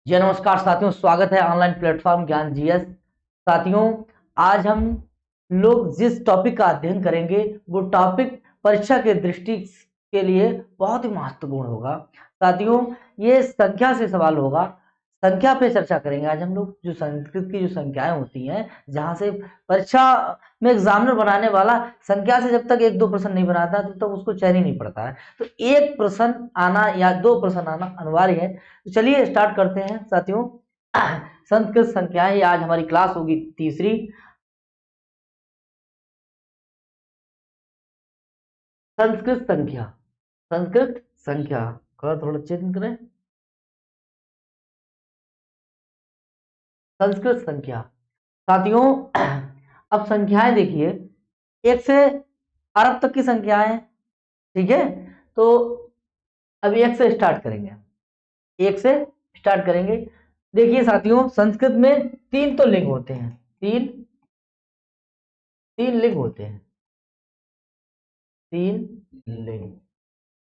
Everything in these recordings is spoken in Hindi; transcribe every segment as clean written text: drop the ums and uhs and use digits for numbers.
जी नमस्कार साथियों, स्वागत है ऑनलाइन प्लेटफॉर्म ज्ञान जीएस। साथियों, आज हम लोग जिस टॉपिक का अध्ययन करेंगे वो टॉपिक परीक्षा के दृष्टि के लिए बहुत ही महत्वपूर्ण होगा। साथियों, ये संख्या से सवाल होगा। संख्या पे चर्चा करेंगे आज हम लोग। जो संस्कृत की जो संख्याएं होती हैं, जहां से परीक्षा में एग्जामिनर बनाने वाला संख्या से जब तक एक दो प्रश्न नहीं बनाता तब तक उसको चैन ही नहीं पड़ता है। तो एक प्रश्न आना या दो प्रश्न आना अनिवार्य है। तो चलिए स्टार्ट करते हैं साथियों। संस्कृत संख्याएं, आज हमारी क्लास होगी तीसरी। संस्कृत संख्या, संस्कृत संख्या कलर थोड़ा चेंज करें। संस्कृत संख्या साथियों, अब संख्याएं देखिए, एक से अरब तक की संख्याएं। ठीक है, तो अब एक से स्टार्ट करेंगे। एक से स्टार्ट करेंगे। देखिए साथियों, संस्कृत में तीन तो लिंग होते हैं। तीन तीन लिंग होते हैं। तीन लिंग।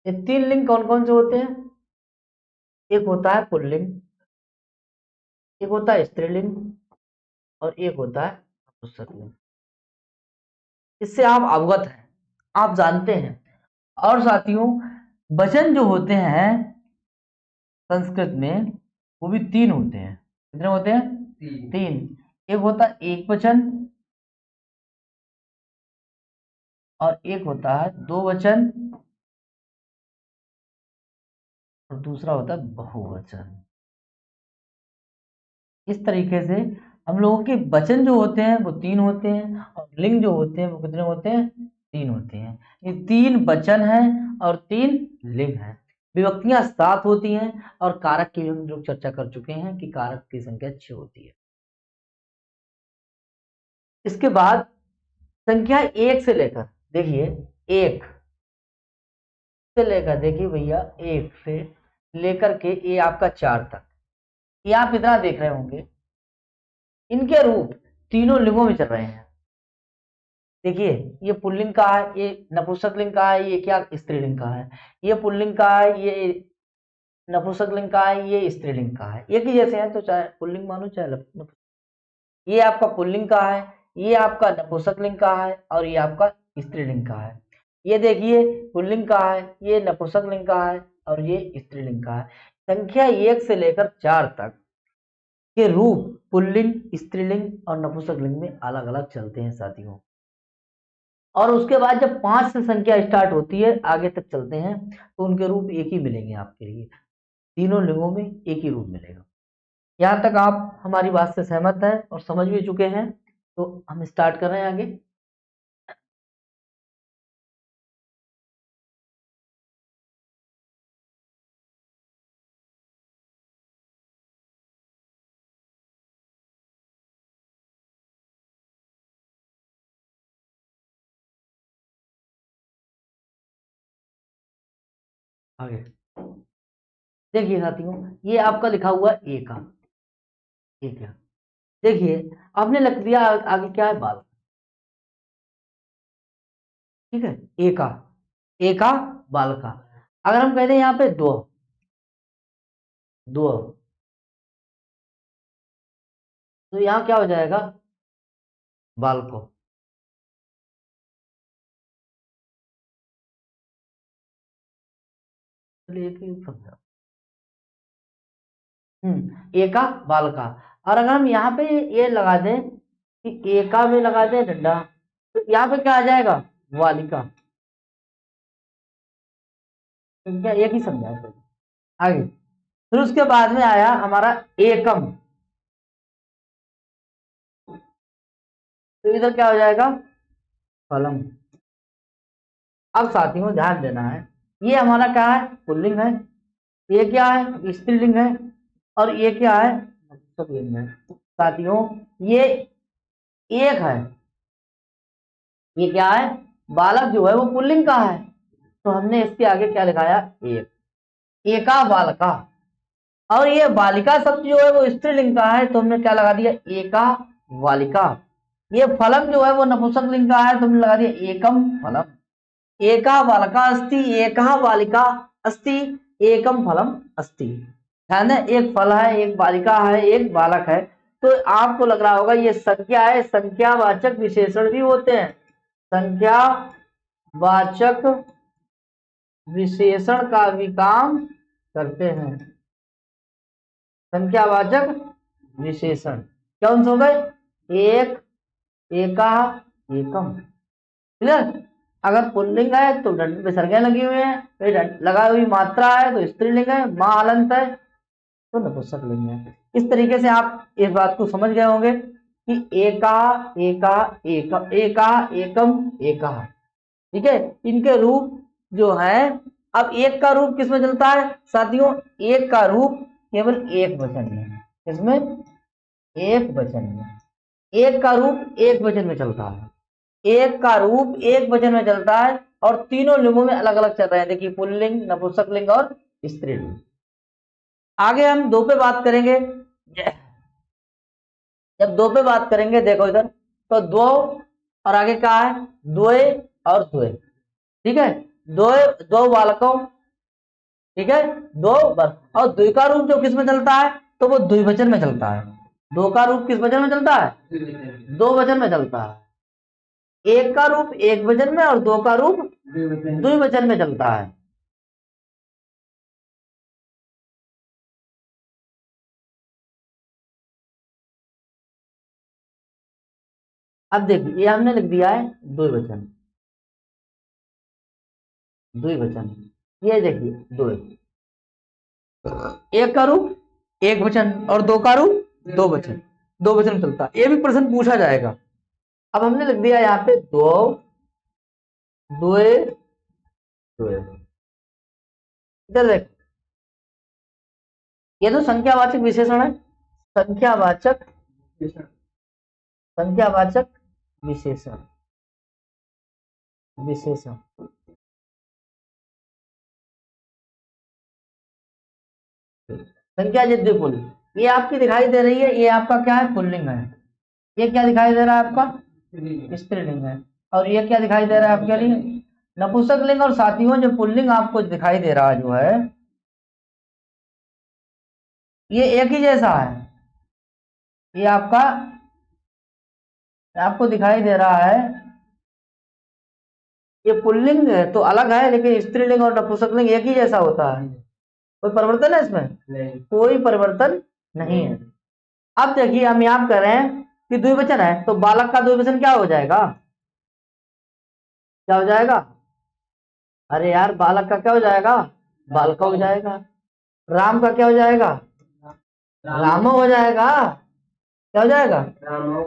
ये तीन लिंग कौन कौन से होते हैं? एक होता है पुल्लिंग, एक होता है स्त्रीलिंग, और एक होता है नपुंसकलिंग। इससे आप अवगत हैं, आप जानते हैं। और साथियों, वचन जो होते हैं संस्कृत में वो भी तीन होते हैं। कितने होते हैं? तीन। एक होता है एक वचन, और एक होता है दो वचन, और दूसरा होता है बहुवचन। इस तरीके से हम लोगों के वचन जो होते हैं वो तीन होते हैं, और लिंग जो होते हैं वो कितने होते हैं? तीन होते हैं। ये तीन वचन हैं और तीन लिंग हैं। विभक्तियां सात होती हैं, और कारक की हम लोग चर्चा कर चुके हैं कि कारक की संख्या 6 होती है। इसके बाद संख्या एक से लेकर, देखिए, एक से लेकर, देखिए भैया, एक से लेकर के ये आपका चार तक, ये आप इतना देख रहे होंगे। इनके रूप तीनों लिंगों में चल रहे हैं। देखिए, ये पुल्लिंग का है, ये नपुंसकलिंग का है, ये क्या स्त्रीलिंग का है। ये पुल्लिंग का है, ये नपुंसकलिंग का है, ये स्त्रीलिंग का है। एक ही जैसे हैं, तो चाहे पुल्लिंग मानो चाहे ये आपका पुल्लिंग का है, ये आपका नपुंसकलिंग का है, और ये आपका स्त्रीलिंग का है। ये देखिए, पुल्लिंग का है, ये नपुंसकलिंग का है, और ये स्त्रीलिंग का है। संख्या एक से लेकर चार तक के रूप पुल्लिंग, स्त्रीलिंग और नपुंसकलिंग में अलग अलग चलते हैं साथियों। और उसके बाद जब पांच से संख्या स्टार्ट होती है, आगे तक चलते हैं, तो उनके रूप एक ही मिलेंगे आपके लिए। तीनों लिंगों में एक ही रूप मिलेगा। यहाँ तक आप हमारी बात से सहमत हैं और समझ भी चुके हैं? तो हम स्टार्ट कर रहे हैं आगे। आगे देखिए साथियों, ये आपका लिखा हुआ ए का। ठीक है, देखिए, आपने लिख दिया आगे क्या है? बाल। ठीक है, ए का, ए का, बाल का। अगर हम कहते हैं यहाँ पे दो, दो, तो यहाँ क्या हो जाएगा? बाल को। चलिए एक ही समझा। ए का, बाल का। और अगर हम यहाँ पे ये लगा दें कि ए का में लगा दें डंडा, तो यहाँ पे क्या आ जाएगा? वालिका। तो क्या एक ही समझा है? आगे फिर उसके बाद में आया हमारा एकम, तो इधर क्या हो जाएगा? फलम। अब साथियों ध्यान देना है, ये हमारा क्या है? पुल्लिंग है। ये क्या है? स्त्रीलिंग है। और ये क्या है? नपुंसकलिंग है। साथियों, ये एक है, ये क्या है? बालक जो है वो पुल्लिंग का है, तो हमने इसके आगे क्या लिखाया? एक। एका बालका। और ये बालिका शब्द जो है वो स्त्रीलिंग का है, तो हमने क्या लगा दिया? एका बालिका। ये फलम जो है वो नपुंसकलिंग का है, तो हमने लगा दिया एकम फलम। एका बालका अस्ति, एका बालिका अस्ति, एकम फलम अस्ति। है ना, एक फल है, एक बालिका है, एक बालक है। तो आपको लग रहा होगा ये संख्या है, संख्यावाचक विशेषण भी होते हैं, संख्यावाचक विशेषण का भी काम करते हैं। संख्यावाचक विशेषण कौन से हो गए? एक, एका, एकम। क्लियर? अगर पुल्लिंग है तो दंड विसर्गें लगी हुई है, लगा हुई मात्रा है तो स्त्रीलिंग है, मां हलंत है तो नपुंसकलिंग है। इस तरीके से आप इस बात को समझ गए होंगे कि एका, एका, एकम, एका, एकम, एका। ठीक है, इनके रूप जो है, अब एक का रूप किसमें चलता है साथियों? एक का रूप केवल एक वचन में, इसमें एक वचन में, एक का रूप एक वचन में चलता है, एक का रूप एक वचन में चलता है, और तीनों लिंगों में अलग अलग चल रहे हैं। देखिए, पुल्लिंग, नपुंसकलिंग और स्त्रीलिंग। आगे हम दो पे बात करेंगे। जब दो पे बात करेंगे, देखो इधर, तो दो और आगे क्या है? द्वय और द्वय। ठीक है, दो, दो बालकों, ठीक है, दो और द्वि का रूप जो किस में चलता है? तो वो द्विवचन में चलता है। दो का रूप किस वचन में चलता है? दो वचन में चलता है। एक का रूप एक वचन में और दो का रूप द्विवचन में चलता है। अब देखिए, ये हमने लिख दिया है द्विवचन, द्विवचन। ये देखिए दो, एक का रूप एक वचन और दो का रूप दो वचन, दो वचन चलता है। ये भी प्रश्न पूछा जाएगा। अब हमने लिख दिया यहाँ पे दो, द्वय, द्वय। इधर देख, ये तो संख्यावाचक विशेषण है, संख्यावाचक, संख्यावाचक विशेषण, विशेषण। संख्या जिद्दी पुल, ये आपकी दिखाई दे रही है, ये आपका क्या है? पुल्लिंग है। ये क्या दिखाई दे रहा है आपका? स्त्रीलिंग है। और ये क्या दिखाई दे रहा है आपके लिए? नपुंसकलिंग। और साथियों, जो पुल्लिंग आपको दिखाई दे रहा है जो है, ये एक ही जैसा है। ये आपको दिखाई दे रहा है, ये पुल्लिंग है तो अलग है, लेकिन स्त्रीलिंग और नपुंसकलिंग एक ही जैसा होता है। कोई परिवर्तन है इसमें? नहीं, कोई परिवर्तन नहीं है। अब देखिए, हम यहाँ कर रहे हैं कि द्विवचन है, तो बालक का द्विवचन क्या हो जाएगा? क्या हो जाएगा? अरे यार, बालक का क्या हो जाएगा? बालका हो जाएगा। राम का क्या हो जाएगा? रामो हो जाएगा। क्या हो जाएगा?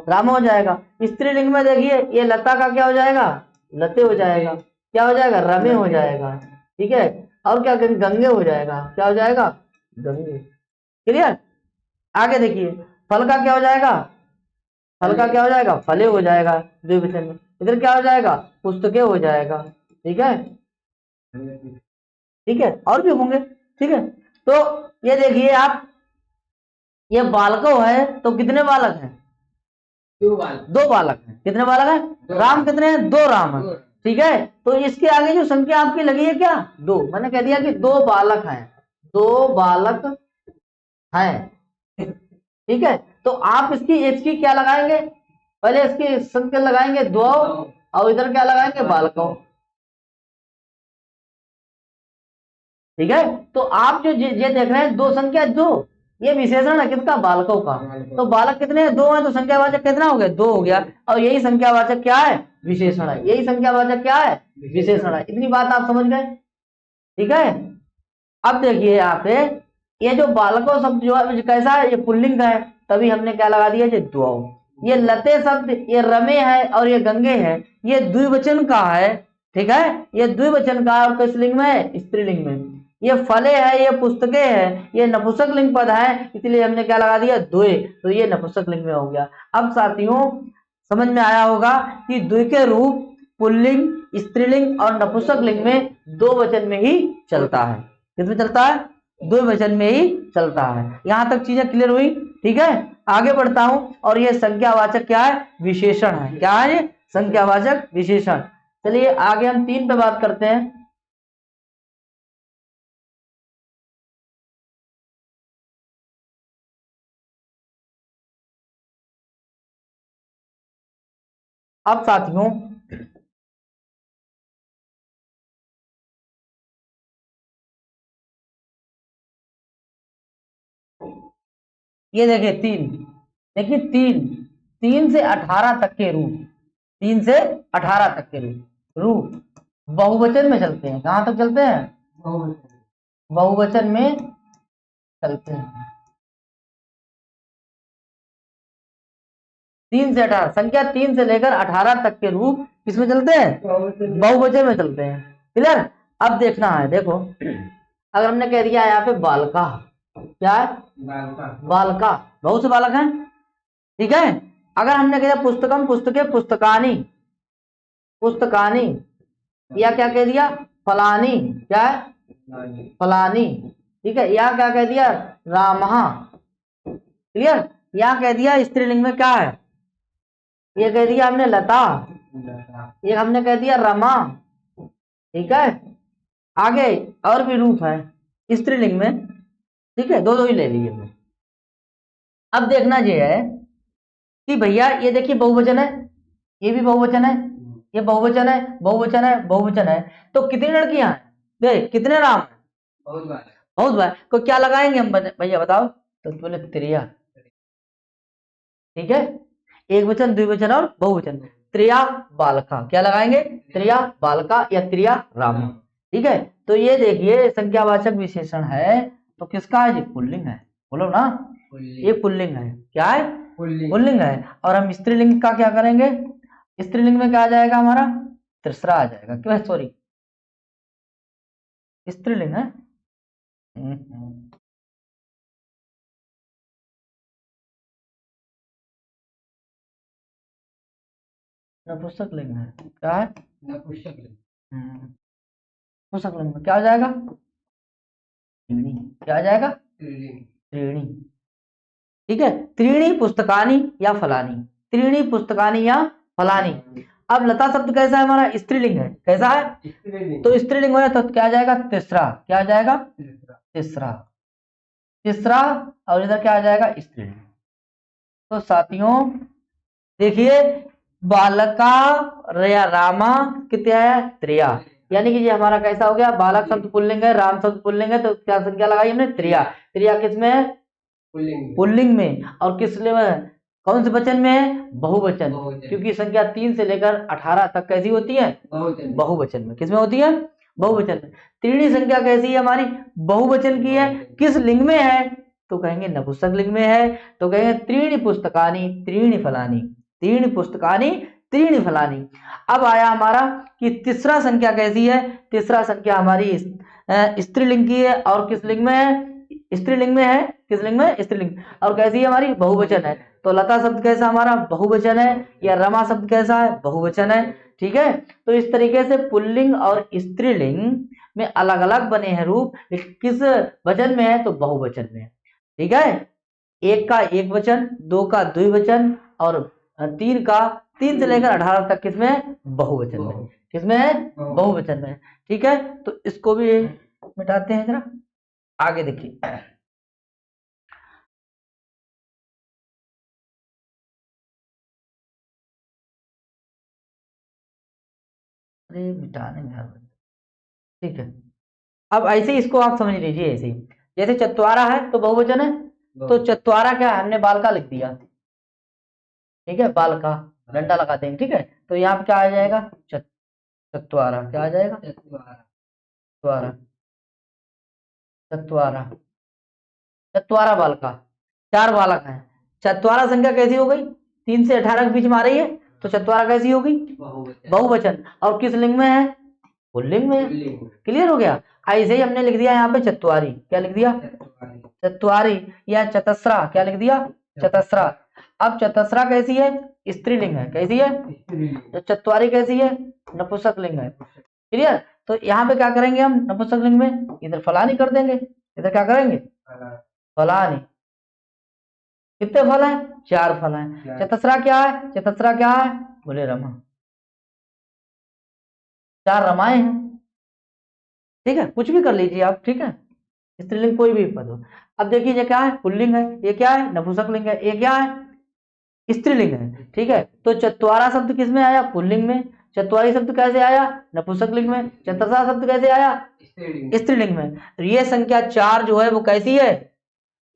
रामो हो जाएगा। स्त्रीलिंग में देखिए, ये लता का क्या हो जाएगा? लते हो जाएगा। क्या हो जाएगा? रमे हो जाएगा। ठीक है, और क्या गंगे हो जाएगा। क्या हो जाएगा? गंगे। क्लियर? आगे देखिए, फल का क्या हो जाएगा? फल का क्या हो जाएगा? फले हो जाएगा द्विवचन में। इधर क्या हो जाएगा? पुस्तकें हो जाएगा। ठीक है, ठीक है, और भी होंगे। ठीक है, तो ये देखिए आप, ये बालको है तो कितने बालक हैं? दो बालक हैं। कितने बालक हैं? राम कितने हैं? दो राम हैं। ठीक है, तो इसके आगे जो संख्या आपकी लगी है क्या? दो। मैंने कह दिया कि दो बालक हैं, दो बालक हैं। ठीक है, तो आप इसकी एज की क्या लगाएंगे? पहले इसकी संख्या लगाएंगे दो, और इधर क्या लगाएंगे? बालकों। ठीक है, तो आप जो ये देख रहे हैं दो संख्या दो, ये विशेषण है किसका? बालकों का। तो बालक कितने हैं? दो हैं, तो संख्यावाचक कितना हो गया? दो हो गया। और यही संख्यावाचक क्या है? विशेषण है। यही संख्यावाचक क्या है? विशेषण है। इतनी बात आप समझ गए? ठीक है, अब देखिए यहाँ पे, ये जो बालकों शब्द जो है कैसा है? ये पुल्लिंग है, तभी हमने क्या लगा दिया? ये दो। ये लते शब्द, ये रमे है और ये गंगे है, ये द्विवचन का है। ठीक है, ये द्विवचन का और किस लिंग में? स्त्रीलिंग में। ये फले है, ये पुस्तकें है, ये नपुंसक लिंग पद है, इसलिए हमने क्या लगा दिया? द्वे। तो ये नपुंसक लिंग में हो गया। अब साथियों, समझ में आया होगा कि द्वे के रूप पुल्लिंग, स्त्रीलिंग और नपुंसक लिंग में दो वचन में ही चलता है। किसमें चलता है? दो वचन में ही चलता है। यहां तक चीजें क्लियर हुई? ठीक है, आगे बढ़ता हूं। और ये संख्यावाचक क्या है? विशेषण है। क्या है ये? संख्यावाचक विशेषण। चलिए आगे हम तीन पे बात करते हैं। अब साथियों ये देखिए तीन, देखिए तीन, 3 से 18 तक के रूप, 3 से 18 तक के रूप बहुवचन में चलते हैं। कहां तक चलते हैं? बहुवचन में चलते हैं। 3 से 18, संख्या 3 से लेकर 18 तक के रूप किसमें चलते हैं? बहुवचन में चलते हैं। क्लियर? अब देखना है, देखो अगर हमने कह दिया यहाँ पे बालका, क्या है? बालका, बहुत से बालक हैं, ठीक है। अगर हमने कह दिया पुस्तकम, पुस्तके, पुस्तकानी, पुस्तकानी, या क्या कह दिया? फलानी, क्या है? फलानी, ठीक है। या क्या कह दिया? रामहा। क्लियर? या कह दिया स्त्रीलिंग में क्या है? ये कह दिया हमने लता, ये हमने कह दिया रमा, ठीक है। आगे और भी रूप है स्त्रीलिंग में, ठीक है, दो दो ही ले लिए हमने। अब देखना ये है कि भैया ये देखिए बहुवचन है, ये भी बहुवचन है, ये बहुवचन है, बहुवचन है, बहुवचन है, तो कितनी लड़कियां हैं? देख कितने राम है? बहुत बार। तो क्या लगाएंगे हम भैया बताओ? तो बोले त्रिया, ठीक है। एक वचन, द्विवचन और बहुवचन। त्रिया बालका, क्या लगाएंगे? त्रिया बालका या त्रिया राम, ठीक है। तो ये देखिए संख्यावाचक विशेषण है, तो किसका है? ये पुल्लिंग है, बोलो ना, ये पुल्लिंग है। क्या है? पुल्लिंग है। और हम स्त्रीलिंग का क्या करेंगे? स्त्रीलिंग में क्या आ जाएगा हमारा? तीसरा आ जाएगा, क्यों? सॉरी, स्त्रीलिंग है। नपुंसक लिंग है, क्या है? नपुंसक लिंग। नपुंसक लिंग में क्या आ जाएगा? त्रीणी, क्या आ जाएगा? त्रीणी, ठीक है। त्रीणी पुस्तकानी या फलानी, त्रीणी पुस्तकानी या फलानी। अब लता शब्द कैसा है हमारा? स्त्रीलिंग है, कैसा है? तो स्त्रीलिंग हो तो क्या आ जाएगा? तीसरा, क्या आ जाएगा? तीसरा, तीसरा। और इधर क्या आ जाएगा? स्त्रीलिंग। तो साथियों देखिए बालका या रामा कितना है? त्रिया, यानी कि ये हमारा कैसा हो गया? बालक शब्द पुल्लिंग है, राम शब्द पुल्लिंग है, तो क्या संख्या लगाई हमने? त्रिया। त्रिया किसमें है? पुल्लिंग में। और किस में? कौन से वचन में है? बहुवचन, क्योंकि संख्या 3 से लेकर 18 तक कैसी होती है? बहुवचन में। किसमें होती है? बहुवचन में। त्रीणी संख्या कैसी है हमारी? बहुवचन की है। किस लिंग में है? तो कहेंगे नपुंसक लिंग में है, तो कहेंगे त्रीणी पुस्तकानी त्रीणी फलानी, त्रीणी पुस्तकानी त्रीणी फलानी। अब आया हमारा कि तीसरा संख्या कैसी है? तीसरा संख्या हमारी स्त्रीलिंग की है, और किस लिंग में है? स्त्रीलिंग में है। किस लिंग में? स्त्रीलिंग। और कैसी है हमारी? बहुवचन है। तो लता शब्द कैसा हमारा? बहुवचन है। या रमा शब्द कैसा है? बहुवचन है, ठीक है। तो इस तरीके से पुल्लिंग और स्त्रीलिंग में अलग अलग बने हैं रूप, लेकिन किस वचन में है? तो बहुवचन में, ठीक है। एक का एक वचन, दो का द्विवचन, और तीन का, 3 से लेकर 18 तक किसमें? बहुवचन में। किसमें है? बहुवचन में, ठीक है। तो इसको भी मिटाते हैं जरा, आगे देखिए। अरे मिटाने में यार, ठीक है। अब ऐसे ही इसको आप समझ लीजिए, ऐसे ही जैसे चतवारा है तो बहुवचन है, तो चतवारा क्या है? हमने बाल का लिख दिया, ठीक है, बाल का डंडा लगा देंगे, ठीक है। तो यहाँ पे क्या आ जाएगा? चतवारा, क्या आ जाएगा? चतवारा, चतवारा, चतवारा बाल का, 4 बालक हैं। चतवारा संख्या कैसी हो गई? 3 से 18 के बीच में आ रही है, तो चतवारा कैसी होगी? बहुवचन। और किस लिंग में है? पुल्लिंग में। क्लियर हो गया? ऐसे ही हमने लिख दिया यहाँ पे चतवारी, क्या लिख दिया? चतवारी। या चतस्रा, क्या लिख दिया? चतस्रा। अब चतस्रा कैसी है? स्त्रीलिंग है, कैसी है? तो चतवारी कैसी है? नपुंसक लिंग है। क्लियर? तो यहाँ पे क्या करेंगे हम? नपुंसक लिंग में इधर फलानी कर देंगे, इधर क्या करेंगे? फलानी। कितने फल हैं? 4 फल हैं। चतस्रा क्या है? चतस्रा क्या है? बोले रमा, 4 रमाएं हैं, ठीक है। कुछ भी कर लीजिए आप, ठीक है, स्त्रीलिंग कोई भी पद हो। अब देखिए ये क्या है? पुल्लिंग है। ये क्या है? नपुंसक लिंग है। ये क्या है? स्त्रीलिंग है, ठीक है। तो चत्वारा शब्द किस में आया? पुल्लिंग में। चत्वारी शब्द कैसे आया? नपुंसकलिंग में। चतसा शब्द कैसे आया? स्त्रीलिंग में। ये संख्या 4 जो है वो कैसी है?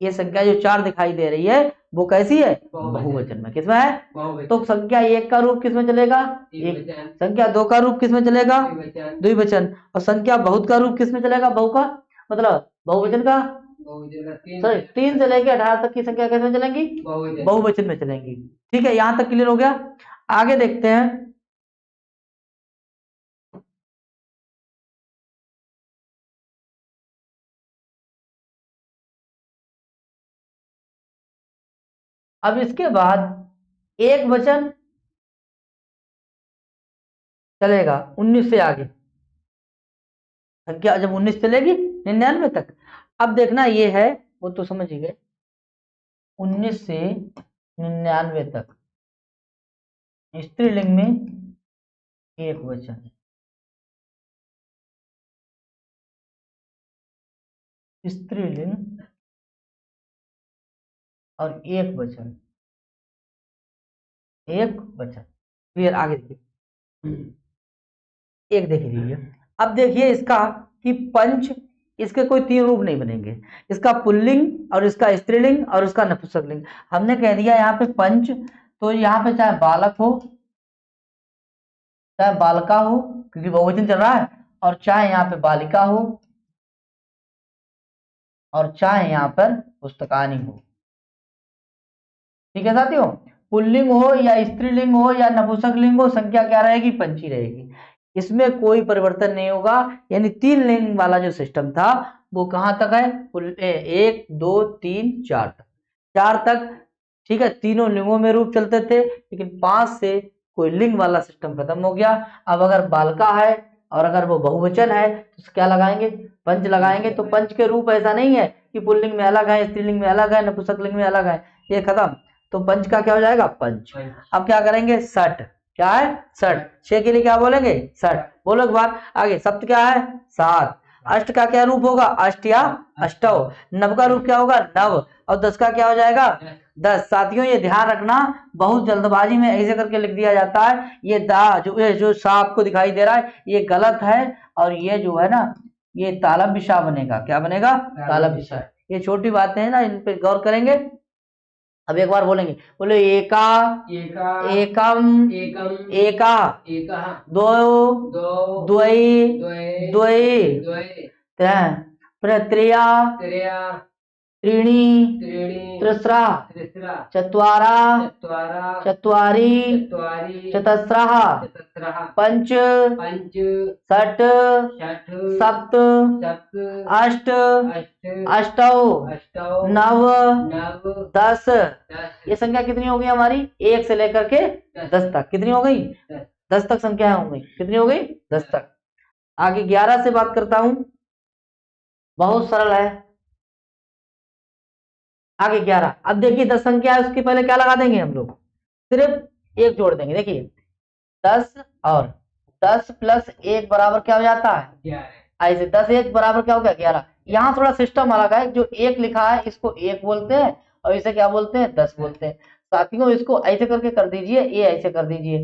ये संख्या जो 4 दिखाई दे रही है वो कैसी है? बहुवचन में। किसमें है? तो संख्या 1 का रूप किसमें चलेगा? एक। संख्या 2 का रूप किसमें चलेगा? द्विवचन। और संख्या बहुत का रूप किसमें चलेगा? बहु का मतलब बहुवचन का सॉरी 3 से लेकर 18 तक की संख्या किस में चलेंगी? बहुवचन में चलेंगी। ठीक है, यहां तक क्लियर हो गया। आगे देखते हैं। अब इसके बाद एक वचन चलेगा 19 से आगे। संख्या जब 19 चलेगी 99 तक। अब देखना ये है, वो तो समझ ही गए, 19 से 99 तक स्त्रीलिंग में एक वचन, स्त्रीलिंग और एक वचन, एक वचन। क्लियर? आगे देखिए, एक देख लीजिए। अब देखिए इसका कि पंच, इसके कोई 3 रूप नहीं बनेंगे, इसका पुल्लिंग और इसका स्त्रीलिंग और इसका नपुंसकलिंग। हमने कह दिया यहाँ पे पंच, तो यहाँ पे चाहे बालक हो चाहे बालिका हो, क्योंकि बहुवचन चल रहा है, और चाहे यहाँ पे बालिका हो और चाहे यहाँ पर पुस्तकानी हो। ठीक है साथियों, पुल्लिंग हो या स्त्रीलिंग हो या नपुंसकलिंग हो, संख्या क्या रहेगी? पंची रहेगी। इसमें कोई परिवर्तन नहीं होगा। यानी 3 लिंग वाला जो सिस्टम था वो कहां तक है? 1 2 3 4 तक, 4 तक। ठीक है, तीनों लिंगों में रूप चलते थे, लेकिन 5 से कोई लिंग वाला सिस्टम खत्म हो गया। अब अगर बालका है और अगर वो बहुवचन है तो क्या लगाएंगे? पंच लगाएंगे। तो पंच के रूप ऐसा नहीं है कि पुल्लिंग में अलग है, स्त्रीलिंग में अलग है, नपुंसकलिंग में अलग है, ये खत्म। तो पंच का क्या हो जाएगा? पंच। अब क्या करेंगे? सठ। क्या है? सठ। 6 के लिए क्या बोलेंगे? सठ। बोलो एक बार आगे। सप्त क्या है? 7। अष्ट का क्या रूप होगा? अष्ट या अष्टव। नव का रूप क्या होगा? नव। और 10 का क्या हो जाएगा? 10। साथियों ये ध्यान रखना, बहुत जल्दबाजी में ऐसे करके लिख दिया जाता है। ये दा जो सा आपको दिखाई दे रहा है ये गलत है, और ये जो है ना ये तालब विशा बनेगा। क्या बनेगा? तालब विशा। ये छोटी बातें हैं ना, इन पे गौर करेंगे। अब एक बार बोलेंगे, बोले एका एकम एका दो द्वयी द्वयी त्रिया त्रीणि त्रिस्रा चत्वारा चत्वारि चतस्रः पंच षट् सप्त अष्ट अष्टौ नव 10। ये संख्या कितनी हो गई हमारी? 1 से लेकर के 10 तक। कितनी हो गई? 10 तक संख्या हो गई। कितनी हो गई? 10 तक। आगे 11 से बात करता हूं, बहुत सरल है। आगे 11। अब देखिए 10 संख्या है, उसके पहले क्या लगा देंगे हम लोग? सिर्फ एक जोड़ देंगे। देखिए 10 और 10 प्लस 1 बराबर क्या हो जाता है? ऐसे 10 1 बराबर क्या हो गया? 11। यहाँ थोड़ा सिस्टम अलग है, जो 1 लिखा है इसको 1 बोलते हैं और इसे क्या बोलते हैं? 10 बोलते हैं। साथियों इसको ऐसे करके कर दीजिए, ये ऐसे कर दीजिए।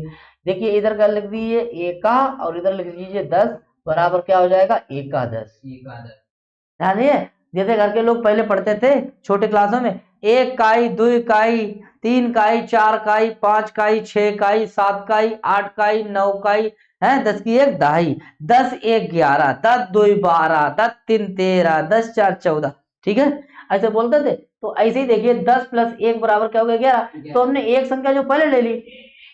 देखिए इधर का लिख दीजिए 1 का और इधर लिख दीजिए 10 बराबर क्या हो जाएगा? 1 का 10। ध्यान दिए? जैसे घर के लोग पहले पढ़ते थे छोटे क्लासों में, 1 काई 2 काई 3 काई 4 काई 5 काई 6 काई 7 काई 8 काई 9 काई है, 10 की 1 दहाई, 10 1 11, 10 2 12, 10 3 13, 10 4 14। ठीक है, ऐसे बोलते थे। तो ऐसे ही देखिए 10 प्लस 1 बराबर क्या हो गया? 11। तो हमने एक संख्या जो पहले ले ली,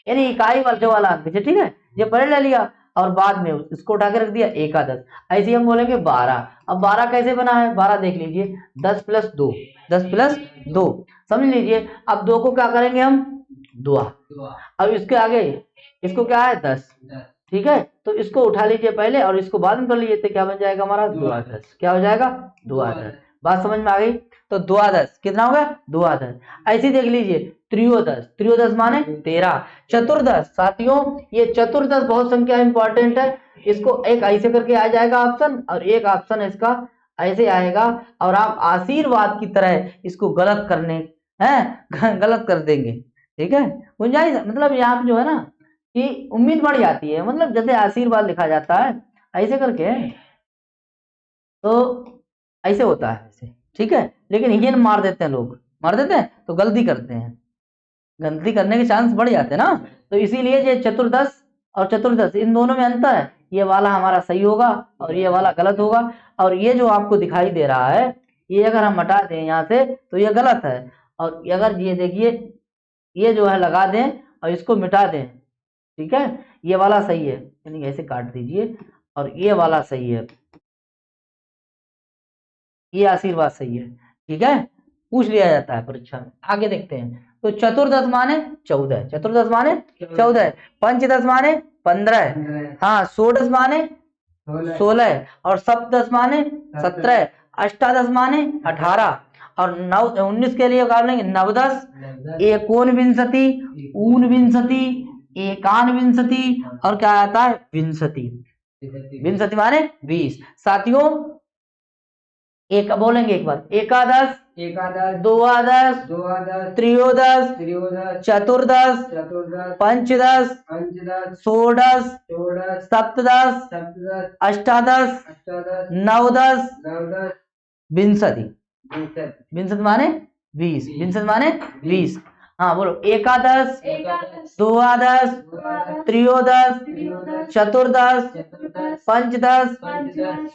यानी इकाई वाला अंक, ठीक है, ये पहले ले लिया और बाद में इसको उठा के रख दिया 1 का 10। ऐसे ही हम बोलेंगे 12। अब 12 कैसे बना है? 12 देख लीजिए, 10 प्लस 2, 10 प्लस 2, समझ लीजिए। अब 2 को क्या करेंगे हम? दुआ। अब इसके आगे इसको क्या है? 10। ठीक है, तो इसको उठा लीजिए पहले और इसको बाद में कर लीजिए, तो क्या बन जाएगा हमारा? दुआ 10। क्या हो जाएगा? दुआ 10। बात समझ में आ गई? तो दुआ 10 कितना होगा? दुआ 10। ऐसे देख लीजिए त्रियोदश, त्रियोदश माने 13। चतुर्दश, साथियों ये चतुर्दश बहुत संख्या इंपॉर्टेंट है। इसको एक ऐसे करके आ जाएगा ऑप्शन और एक ऑप्शन इसका ऐसे आएगा, और आप आशीर्वाद की तरह इसको गलत करने हैं गलत कर देंगे। ठीक है, गुंजाइश मतलब यहाँ पे जो है ना कि उम्मीद बढ़ जाती है, मतलब जैसे आशीर्वाद लिखा जाता है ऐसे करके, तो ऐसे होता है ऐसे, ठीक है। लेकिन ये मार देते हैं लोग, मार देते हैं तो गलती करते हैं, गलती करने के चांस बढ़ जाते हैं ना। तो इसीलिए ये चतुर्दश और चतुर्दश इन दोनों में अंतर है, ये वाला हमारा सही होगा और ये वाला गलत होगा। और ये जो आपको दिखाई दे रहा है ये अगर हम हटा दें यहाँ से तो ये गलत है, और अगर ये देखिए ये जो है लगा दें और इसको मिटा दें, ठीक है, ये वाला सही है, यानी ऐसे काट दीजिए और ये वाला सही है, ये आशीर्वाद सही है, ठीक है, पूछ लिया जाता है परीक्षा में। आगे देखते हैं, तो चतुर्दश माने 14, चतुर्दश माने 14, पंचदश माने 15, हाँ, षोडश माने 16 और सप्तदश माने 17, अष्टादश माने 18 और 19 के लिए कर लेंगे नवदश, एकोनविंशति, ऊनविंशति, एकानविंशति और क्या आता है विंशति, विंशति माने 20। साथियों एक बोलेंगे एक बार, एकादश, द्वादश, त्रयोदश, चतुर्दश, पंचदश, षोडश, सप्तदश, अष्टादश, नवदश, विंशति, विंशति माने 20, विंशति माने 20। हाँ बोलो, एकादश, द्वादश, त्रयोदश, चतुर्दश, पंचदश,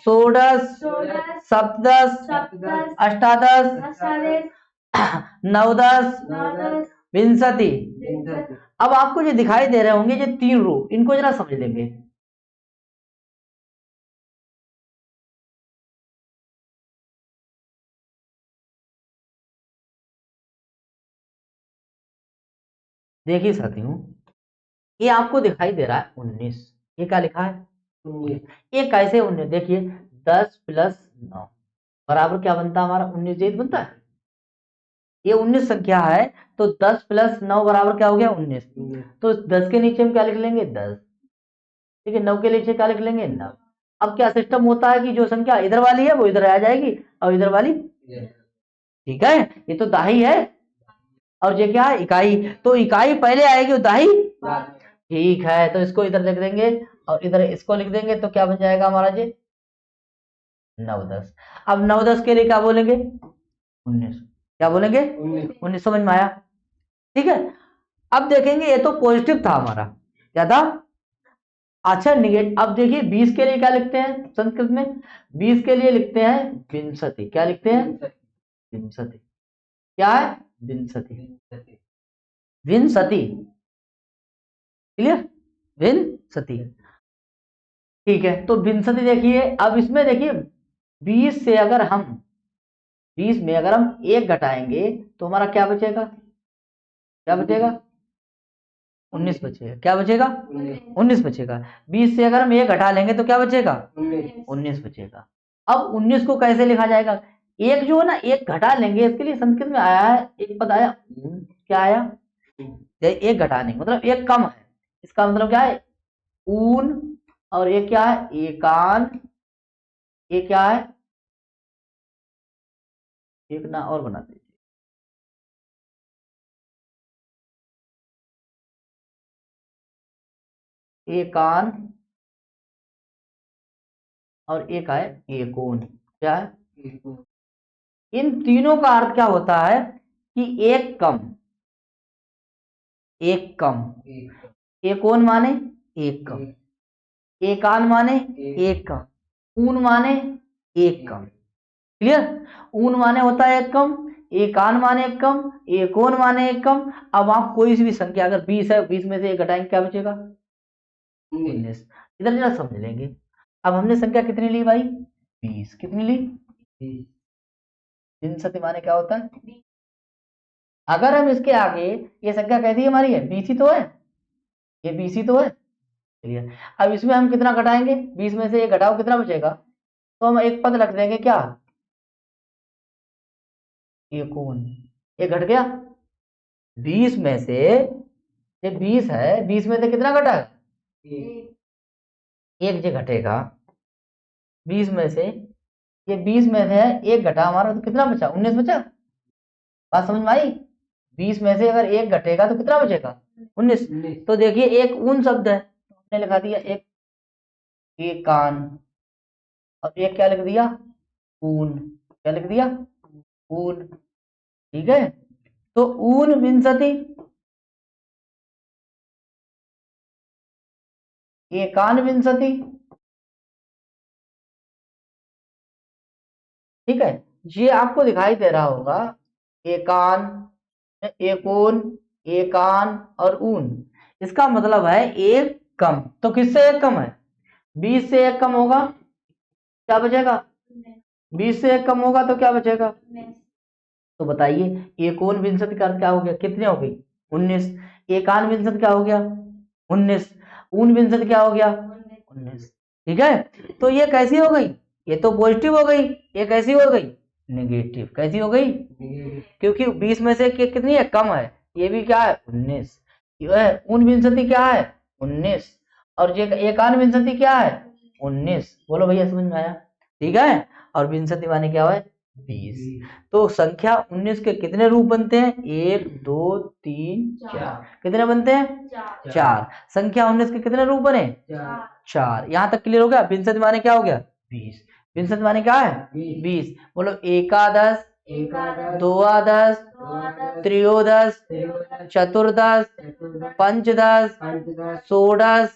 षोडश, सप्तदश, अष्टादश, नवदश, विंशति। अब आपको जो दिखाई दे रहे होंगे ये 3 रो, इनको जरा समझ लेंगे। देखिए साथियों ये आपको दिखाई दे रहा है 19, ये क्या लिखा है 19, ये कैसे 19, देखिए 10 + 9 बराबर क्या बनता है हमारा 19 जेद बनता है, ये 19 संख्या है, तो 10 + 9 बराबर क्या हो गया 19। तो 10 के नीचे हम क्या लिख लेंगे 10, ठीक है, 9 के नीचे क्या लिख लेंगे 9। अब क्या सिस्टम होता है कि जो संख्या इधर वाली है वो इधर आ जाएगी और इधर वाली, ठीक है, ये तो दाही है और ये क्या है इकाई, तो इकाई पहले आएगी और दाही, ठीक है, तो इसको इधर लिख देंगे और इधर इसको लिख देंगे, तो क्या बन जाएगा हमारा जी 9 10। अब 9 10 के लिए क्या बोलेंगे 19, क्या बोलेंगे 19, समझ में आया, ठीक है। अब देखेंगे ये तो पॉजिटिव था हमारा, क्या था, अच्छा निगेटिव। अब देखिए 20 के लिए क्या लिखते हैं संस्कृत में, 20 के लिए लिखते हैं विंशति, क्या लिखते हैं विंशति, क्या है विंशति, विंशति, क्लियर, विंशति, ठीक है। तो विंशति देखिए, अब इसमें देखिए 20 से अगर हम 20 में अगर हम 1 घटाएंगे तो हमारा क्या बचेगा, क्या बचेगा 19 बचेगा, क्या बचेगा 19 बचेगा। 20 से अगर हम 1 घटा लेंगे तो क्या बचेगा 19 बचेगा। अब 19 को कैसे लिखा जाएगा, एक जो है ना 1 घटा लेंगे, इसके लिए संस्कृत में आया है एक पद आया, क्या आया, 1 घटाने मतलब 1 कम है, इसका मतलब क्या है ऊन, और ये क्या है एकान, ये क्या है एक ना और बना दीजिए, एकान और एक है एकोन, क्या है, इन तीनों का अर्थ क्या होता है कि एक कम, एक कम, एकोन माने एक कम, एकान माने एक कम, ऊन माने एक कम, क्लियर। ऊन माने होता है एक कम, एकान माने एक कम, एकोन माने एक कम। अब आप कोई सी भी संख्या अगर 20 है, 20 में से 1 घटाएंगे क्या बचेगा 19। इधर जरा समझ लेंगे, अब हमने संख्या कितनी ली भाई 20, कितनी ली 20 माने क्या होता है, अगर हम इसके आगे ये संख्या कैसी हमारी है 20 ही तो है, ये 20 ही तो है, चलिए। अब इसमें हम कितना घटाएंगे, 20 में से ये घटाओ कितना बचेगा, तो हम एक पद रख देंगे क्या ये कौन, ये घट गया 20 में से, ये 20 है, 20 में से कितना घटा, एक जो घटेगा 20 में से, ये 20 में से एक घटा हमारा तो कितना बचा 19 बचा, बात समझ में आई, 20 में से अगर एक घटेगा तो कितना बचेगा? 19। तो देखिए एक ऊन शब्द है, तो हमने लिखा दिया एक एकान, और एक क्या लिख दिया? ऊन। क्या लिख दिया? ऊन। ठीक है, तो ऊन विंशति, एकान विंशति। ठीक है, ये आपको दिखाई दे रहा होगा, एकान, एकोन, एकान और ऊन। इसका मतलब है एक कम, तो किससे एक कम है? 20 से एक कम होगा, क्या बचेगा? 20 से एक कम होगा तो क्या बचेगा? तो बताइए एकोन विंशति का अर्थ क्या हो गया? कितने हो गई? 19। एकान विंशति क्या हो गया? 19। ऊन विंशति क्या हो गया? 19। ठीक है, तो ये कैसी हो गई? ये तो पॉजिटिव हो गई, ये कैसी हो गई? नेगेटिव। कैसी हो गई? क्योंकि 20 में से कितनी है? कम है। ये भी क्या है? 19। ऊन विंशति क्या है? 19। और ये एकान विंशति क्या है? 19। बोलो भैया, समझ में आया? ठीक है, और विंशति माने क्या है? 20। तो संख्या 19 के कितने रूप बनते हैं? 1 2 3 4। कितने बनते हैं? 4। संख्या 19 के कितने रूप बने? 4। यहां तक क्लियर हो गया? विंशति माने क्या हो गया? 20। विंशति माने क्या है? 20। बोलो एकादश, द्वादश, त्रयोदश, चतुर्दश, पंचदश, षोडश,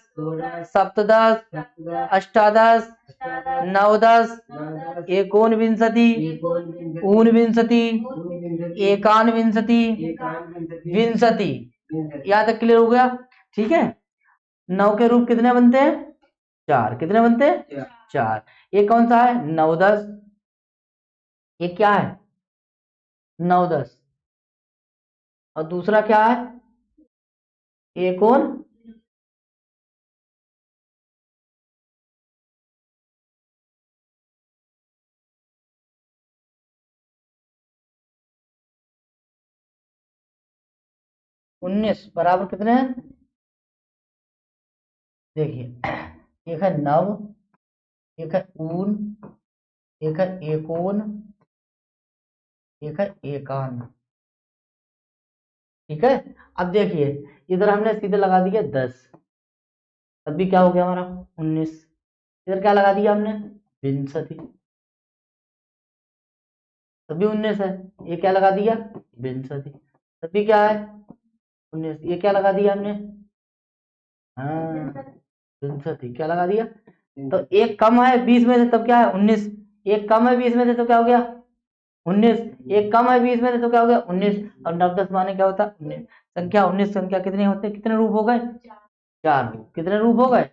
सप्तदश, अष्टादश, नवदश, एकोनविंशति, ऊनविंशति, एकानविंशति, विंशति। यहाँ तक क्लियर हो गया? ठीक है, 9 के रूप कितने बनते हैं? 4। कितने बनते हैं? 4। ये कौन सा है? नवदश। ये क्या है? नवदश। और दूसरा क्या है? एकोन। 19 बराबर कितने हैं? देखिए एक है नव, एक है ऊन, एक है एकोन, एक है एकान। ठीक है, अब देखिए इधर हमने सीधे लगा दिया 10, तब भी क्या हो गया हमारा? 19। इधर क्या लगा दिया हमने? विंशति, तब भी 19 है। ये क्या लगा दिया? विंशति, तब भी क्या है? 19। ये क्या लगा दिया हमने? हाँ, विंशति। क्या लगा दिया? तो एक कम है 20 में से, तब क्या है? 19। एक कम है 20 में से तो क्या हो गया? 19। एक कम है 20 में से तो क्या हो गया? 19। और 9 10 माने क्या होता है? 19। संख्या 19 संख्या कितने होते हैं? कितने रूप हो गए? 4 रूप। कितने रूप हो गए?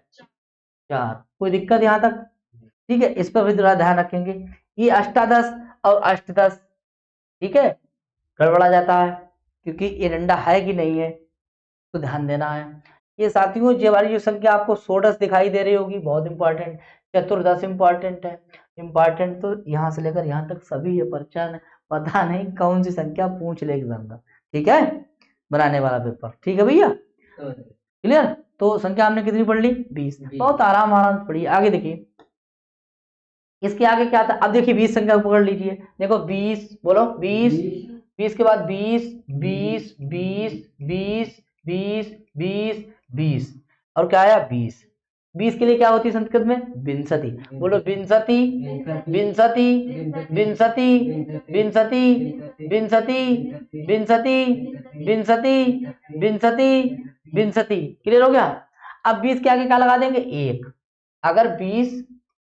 4। कोई दिक्कत यहाँ तक? ठीक है, इस पर भी थोड़ा ध्यान रखेंगे। ये अष्टादश और अष्टदश, ठीक है, गड़बड़ा जाता है क्योंकि ये डंडा है कि नहीं है, तो ध्यान देना है। ये साथियों, ये वाली जो संख्या आपको षोडश दिखाई दे रही होगी, बहुत इंपॉर्टेंट। चतुर्दश इंपॉर्टेंट है। इंपॉर्टेंट तो यहाँ से लेकर यहाँ तक सभी है, पता नहीं कौन सी संख्या पूछ ले एग्जाम का। ठीक है, बनाने वाला पेपर। ठीक है भैया, क्लियर? तो संख्या हमने कितनी पढ़ ली? 20। बहुत आराम आराम से पढ़िए। आगे देखिए, इसके आगे क्या था? अब देखिए 20 संख्या पकड़ लीजिए। देखो 20, बोलो 20। 20 के बाद 20, 20, 20, 20, 20, 20, 20, और क्या आया? 20। 20 के लिए क्या होती है संस्कृत में? विंशति। बोलो विंशति, विंशति, विंशति, विंशति, विंशति, विंशति, विंशति, विंशति, विंशति। क्लियर हो गया? अब 20 के आगे क्या लगा देंगे? 1। अगर 20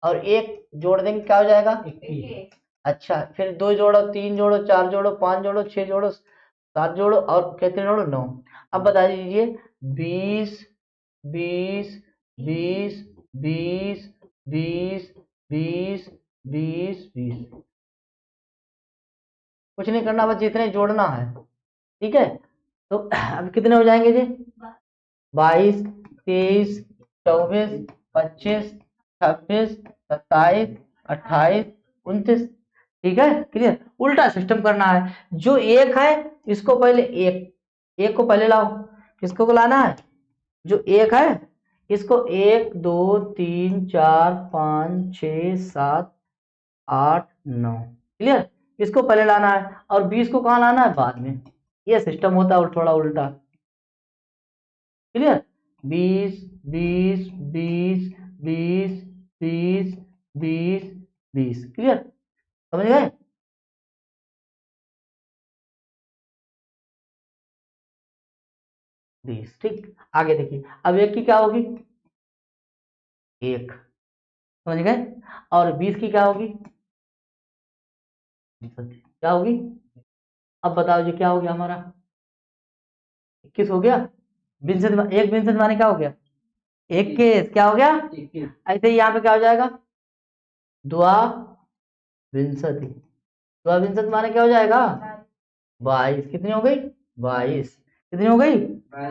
और 1 जोड़ देंगे क्या हो जाएगा? 21। अच्छा, फिर 2 जोड़ो, 3 जोड़ो, 4 जोड़ो, 5 जोड़ो, 6 जोड़ो, 7 जोड़ो, और कितने जोड़ो? 9। अब बता दीजिए 20, 20, 20, 20, 20, 20, 20, 20। कुछ नहीं करना, बस जितने जोड़ना है। ठीक है, तो अब कितने हो जाएंगे जी? 22, 23, 24, 25, 26, 27, 28, 29। ठीक है, क्लियर? उल्टा सिस्टम करना है। जो एक है इसको पहले एक को पहले लाओ। किसको लाना है? जो एक है इसको 1 2 3 4 5 6 7 8 9। क्लियर? इसको पहले लाना है, और 20 को कहाँ लाना है? बाद में। ये सिस्टम होता है थोड़ा उल्टा। क्लियर? 20 20 20 20 20 20 20। क्लियर? समझ गए? बीस। ठीक, आगे देखिए, अब एक की क्या होगी? एक। समझ गए? और 20 की क्या होगी? क्या होगी? अब बताओ जी क्या हो गया हमारा? 21 हो गया। एक विंशति माने क्या हो गया? 21। क्या हो गया? ऐसे ही यहाँ पे क्या हो जाएगा? द्वा विंशति। द्वा विंशति माने क्या हो जाएगा? 22। कितनी हो गई? 22। कितनी हो गई?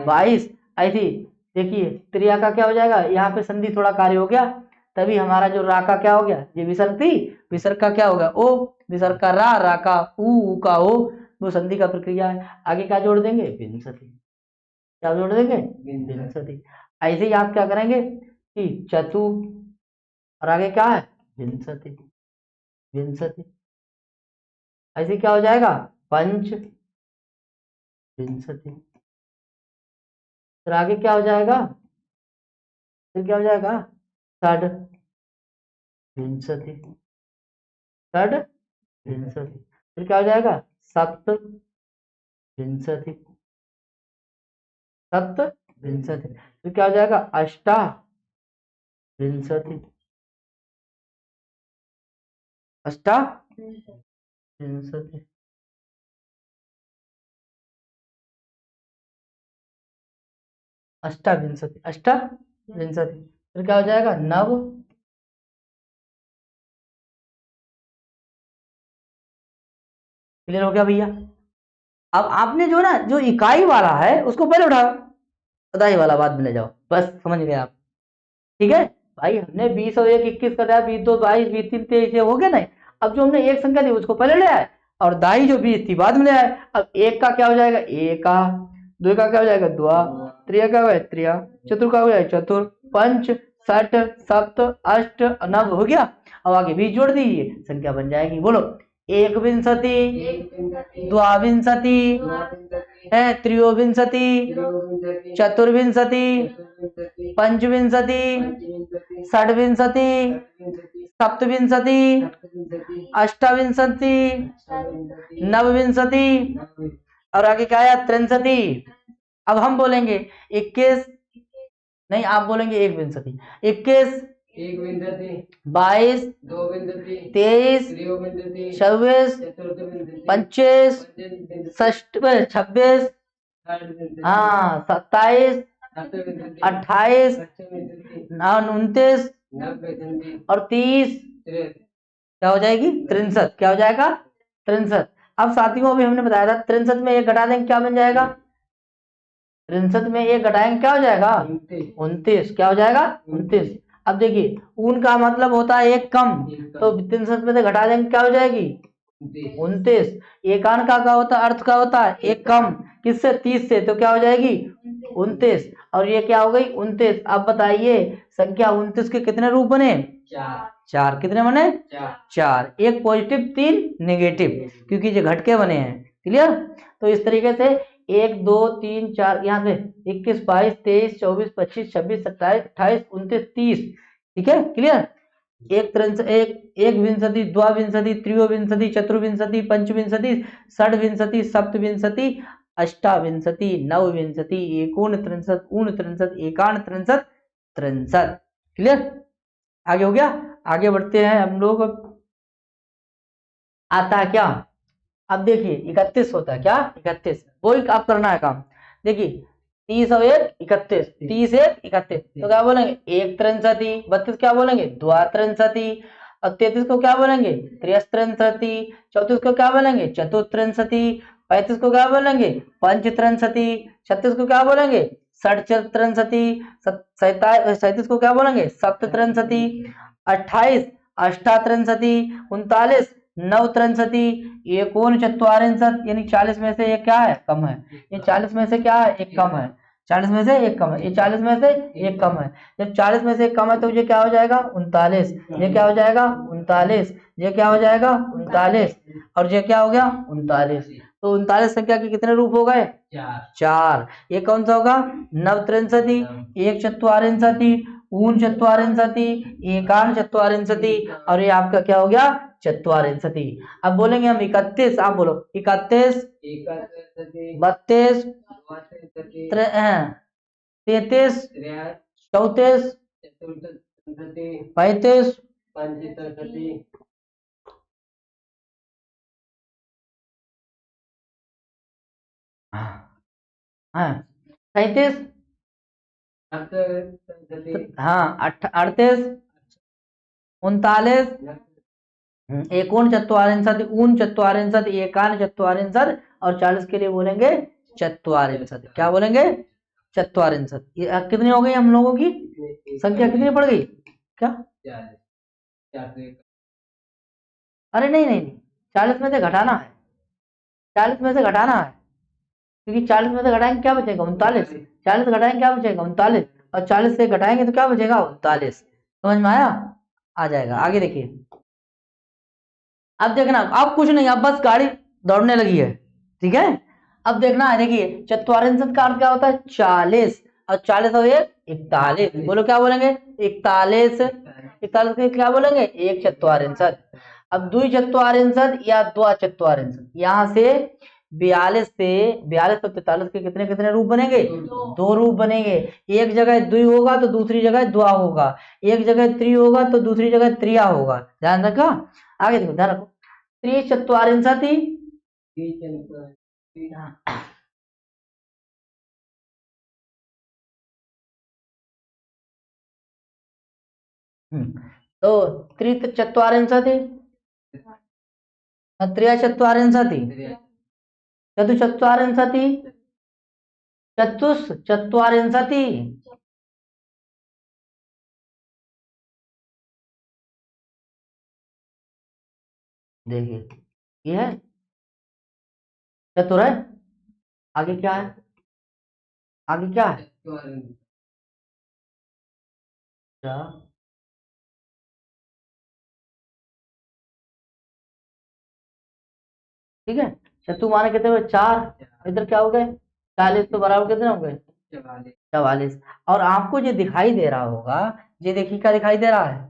22। ऐसी देखिए त्रिया का क्या हो जाएगा? यहाँ पे संधि थोड़ा कार्य हो गया, तभी हमारा जो रा का क्या हो गया? ये विसर्ग थी, विसर्ग का क्या होगा? ओ। विसर्ग का रा, रा का ऊ का ओ, वो संधि का प्रक्रिया है। आगे क्या जोड़ देंगे? विंशति। क्या जोड़ देंगे? विंशति। ऐसे ही आप क्या करेंगे कि चतु, और आगे क्या है? विंशति। विंशति। ऐसे क्या हो जाएगा? पंच विंशति। फिर आगे क्या हो जाएगा? फिर क्या हो जाएगा? षड विंशति। षड विंशति। फिर क्या हो जाएगा? सप्त विंशति। सप्त विंशति। फिर क्या हो जाएगा? अष्टा विंशति। अष्टा विंशति। अष्टा विंशति। अष्टा विंशति। फिर क्या हो जाएगा? नव। क्लियर हो गया भैया? अब आपने जो ना जो इकाई वाला है उसको पहले उठाओ, सदाई वाला बाद में ले जाओ, बस समझ गए आप? ठीक है भाई, हमने 20 और 1 21 कर दिया, 20 2 22 20 3 23 ये हो गया नहीं। अब जो हमने एक संख्या दी उसको पहले ले आए, और दाई जो 20 थी बाद में ले आए। अब एक का क्या हो जाएगा? एका। दो का क्या हो जाएगा? द्वा। त्रिया क्या हो जाएगा? त्रिया। चतुर का हो जाएगा? चतुर। पंच षट सप्त अष्ट नव हो गया। अब आगे 20 जोड़ दीजिए, संख्या बन जाएगी। बोलो, एक विंशति, द्वाविंशति, त्रियोविंशति, चतुर्विंशति, पंचविंशति, षड्विंशति, सप्तविंशति, अष्टाविंशति, नवविंशति, और आगे क्या आया? त्रिंशति। अब हम बोलेंगे 21, नहीं आप बोलेंगे एक विंशति। 21 22 23 26 25 26, हाँ 27 28 29 और 30, क्या हो जाएगी? 63। क्या हो जाएगा? 63। अब साथियों अभी हमने बताया था 63 में एक घटा देंगे क्या बन जाएगा? 63 में एक घटाएंगे क्या हो जाएगा? 29। क्या हो जाएगा? 29। अब देखिए ऊन का मतलब होता है एक कम, तो 63 में से घटा देंगे क्या हो जाएगी? 29। एकान का होता अर्थ का होता है एक कम, किससे? 30 से, तो क्या हो जाएगी? 29। और ये क्या हो गई? 29। अब बताइए संख्या 29 के कितने रूप बने? चार। कितने बने? चार। एक पॉजिटिव 3 नेगेटिव, क्योंकि ये घटके बने हैं। क्लियर? तो इस तरीके से 1 2 3 4 यहाँ पे 21 22 23 24 25 26 27 28 29 30। ठीक है? क्लियर? एक विंशति, द्वाविंशति, त्रियोविंशति, चतुर्विंशति, पंचविंशति, षड्विंशति, सप्तविंशति, अष्टाविंशति, नवविंशति, एकोन त्रिंशत, ऊन त्रिंशत, एकान त्रिंशत, 63। क्लियर? आगे हो गया? आगे बढ़ते हैं हम लोग। आता है क्या? अब देखिए 31 होता है क्या? 31 वही आप करना है काम। देखिए 30 और 1 31, 30 1 31, तो क्या बोलेंगे? एक त्रिंशति। 32 क्या बोलेंगे? द्वात्रिंशति। और 33 को क्या बोलेंगे? त्रियस्त्रिंशति। 34 को क्या बोलेंगे? चतुस्त्रिंशति। 35 को क्या बोलेंगे? पंचत्रिंशति। 36 को क्या बोलेंगे? षट्त्रिंशति। 37 को क्या बोलेंगे? सप्तत्रिंशति। 28 अष्टात्रिंशति। 39 नवत्रिंशति। एकोन चत्वारिंशत, यानी 40 में से ये क्या है? कम है। ये 40 में से क्या है? एक कम है। 40 में से एक कम है। ये 40 में से एक कम है। जब 40 में से एक कम है तो ये क्या हो जाएगा? 39। ये क्या हो जाएगा? 39। ये क्या हो जाएगा? 39। और ये क्या हो गया? 39। तो 39 संख्या के कितने रूप हो गए? 4। ये कौन सा होगा? नवत्रिंशति, एक चत्वारिंशति, ऊन चत्वारिंशति, एकान चत्वारिंशति, और ये आपका क्या हो गया? चत्वारिंशति। अब बोलेंगे हम 31, आप बोलो 31, 32, 33, 34, 35, 37, हाँ 38, 39, एकोन चत्वारिंशत्, ऊन चत्वारिंशत्, एकान चत्वारिंशत्, और 40 के लिए बोलेंगे चत्वारिंशत्। क्या बोलेंगे? चत्वारिंशत्। ये कितनी हो गई हम लोगों की संख्या? कितनी पड़ गई? क्या? अरे नहीं नहीं नहीं, 40 में से घटाना है, 40 में से घटाना है, क्योंकि 40 में से घटाएंगे क्या बचेगा? 39। 40 घटाएंगे क्या बचेगा? 39। और 40 से घटाएंगे तो क्या बचेगा? 39। समझ में आया? आ जाएगा। आगे देखिए, अब देखना, अब कुछ नहीं, अब बस गाड़ी दौड़ने लगी है, ठीक है। अब देखना है, देखिए चत्वारिंशत् का अर्थ क्या होता है? 40, और 40 और 1 41। बोलो क्या बोलेंगे? 41। 41 के क्या बोलेंगे? एक चत्वारिंशत्। अब द्वि चत्वारिंशत् या द्वा चत्वारिंशत्, यहाँ से 42 से 42 और 43 के कितने कितने रूप बनेंगे? 2 रूप बनेंगे। एक जगह द्वि होगा तो दूसरी जगह द्वा होगा, एक जगह त्रि होगा तो दूसरी जगह त्रिया होगा। ध्यान रखा। आगे देखो, ध्यान रखो, त्रिचत्वारिंशति, तो त्रिचत्वारिंशति, त्रिचत्वारिंशति, चतुश्चत्वारिंशति, चतुश्चत्वारिंशति। देखिए ये है चतुर है। आगे क्या है? आगे क्या है? क्या? ठीक है, चतु माने कितने हुए? 4। इधर क्या हो गए? 40 तो बराबर कितने हो गए? 44। और आपको जो दिखाई दे रहा होगा, ये देखिए क्या दिखाई दे रहा है?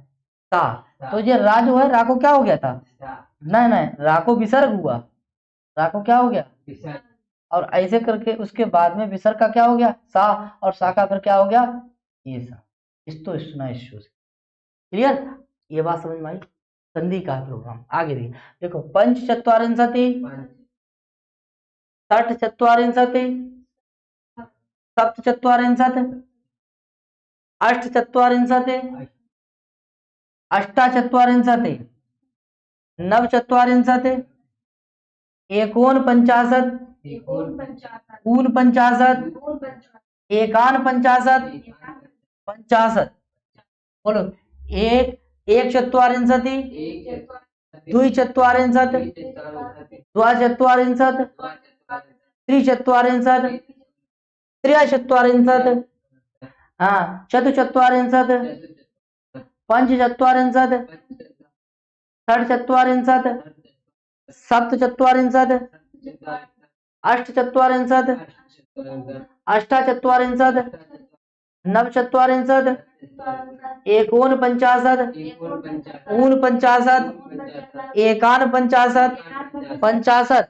सा। तो ये रा जो है, रा को क्या हो गया था? नहीं नहीं, रा को विसर्ग हुआ, रा को क्या हो गया? और ऐसे करके उसके बाद में विसर्ग का क्या हो गया? सा, और सा का फिर क्या हो गया? ये सा। इस्तो इष्टना इष्टो से। क्लियर? ये बात समझ में आई? संधि का प्रोग्राम। आगे देखिए, देखो पंच चत्वारिंशति, षट चत्वारिंशति, सप्त चत्वारिंशत्, अष्ट चत्वारिंशत्, अष्टा चत्वारिंशत्, नव चत्वारिंशत्, एकोन पंचाशत्, ऊन पंचाशत्, एकान पंचाशत्, पंचाशत्। बोलो एक चत्वारिंशति, द्वि चत्वारिंशत्, द्वा चत्वारिंशत्, त्रिचत्वारिंशत्, त्र्यचत्वारिंशत्, हाँ चतुश्चत्वारिंशत्, पंचचत्वारिंशत्, षट्चत्वारिंशत्, सप्तचत्वारिंशत्, अष्टचत्वारिंशत्, अष्टाचत्वारिंशत्, नवचत्वारिंशत्, एकोन पंचाशत्, ऊन पंचाशत्, एकान पंचाशत्, पंचाशत्।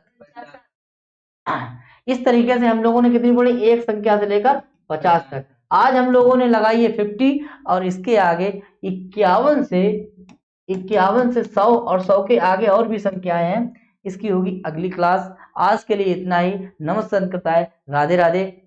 इस तरीके से हम लोगों ने कितनी पढ़ी? एक संख्या से लेकर 50 तक। आज हम लोगों ने लगाई है 50, और इसके आगे 51 से 100, और 100 के आगे और भी संख्याएं हैं। इसकी होगी अगली क्लास। आज के लिए इतना ही। नमस्कार, राधे राधे।